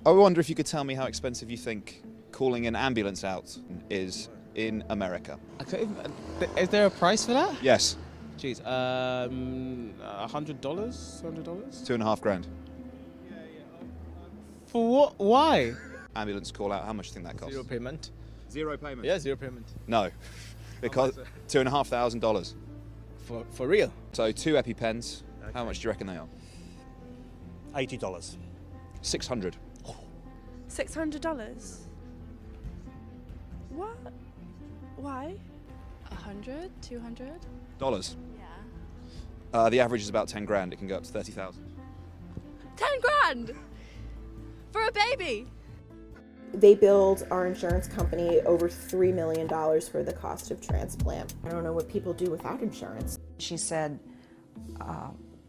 I wonder if you could tell me how expensive you think calling an ambulance out is in America. Is there a price for that? Yes, Jeez, $100? $100? $2,500. For what? Why? Ambulance call out, how much do you think that costs? Zero payment. Zero payment? Yeah, zero payment. No, because $2,500. For real? So 2 EpiPens, how much do you reckon they are? $80. 600. $600? What? Why? 100, 200? Dollars. Yeah. The average is about 10 grand. It can go up to 30,000. 10 grand for a baby. They billed our insurance company over $3 million for the cost of transplant. I don't know what people do without insurance. She said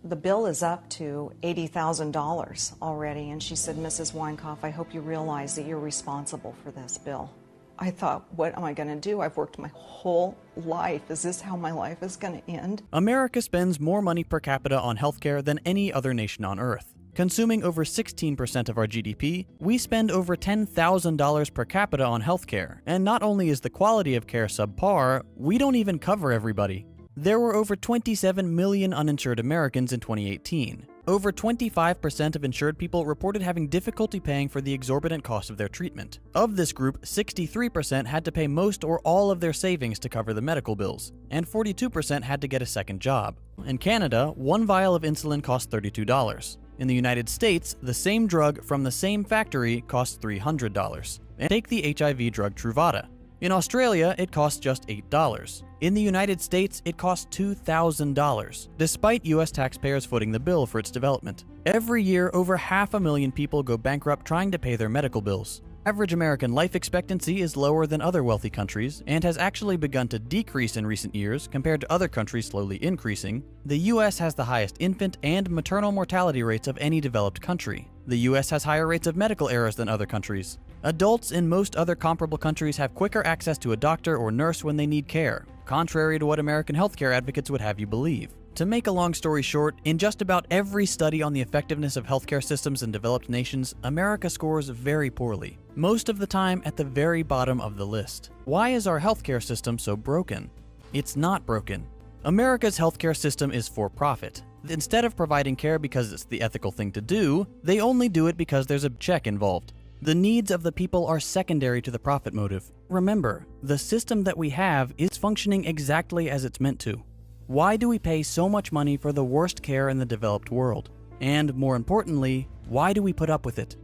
the bill is up to $80,000 already, and she said, Mrs. Weinkauf, I hope you realize that you're responsible for this bill. I thought, what am I going to do? I've worked my whole life. Is this how my life is going to end? America spends more money per capita on healthcare than any other nation on Earth. Consuming over 16% of our GDP, we spend over $10,000 per capita on healthcare, and not only is the quality of care subpar, we don't even cover everybody. There were over 27 million uninsured Americans in 2018. Over 25% of insured people reported having difficulty paying for the exorbitant cost of their treatment. Of this group, 63% had to pay most or all of their savings to cover the medical bills, and 42% had to get a second job. In Canada, 1 vial of insulin cost $32. In the United States, the same drug from the same factory costs $300. And take the HIV drug Truvada. In Australia, it costs just $8. In the United States, it costs $2,000, despite US taxpayers footing the bill for its development. Every year, over 500,000 people go bankrupt trying to pay their medical bills. Average American life expectancy is lower than other wealthy countries and has actually begun to decrease in recent years compared to other countries slowly increasing. The US has the highest infant and maternal mortality rates of any developed country. The US has higher rates of medical errors than other countries. Adults in most other comparable countries have quicker access to a doctor or nurse when they need care, contrary to what American healthcare advocates would have you believe. To make a long story short, in just about every study on the effectiveness of healthcare systems in developed nations, America scores very poorly, most of the time at the very bottom of the list. Why is our healthcare system so broken? It's not broken. America's healthcare system is for profit. Instead of providing care because it's the ethical thing to do, they only do it because there's a check involved. The needs of the people are secondary to the profit motive. Remember, the system that we have is functioning exactly as it's meant to. Why do we pay so much money for the worst care in the developed world? And more importantly, why do we put up with it?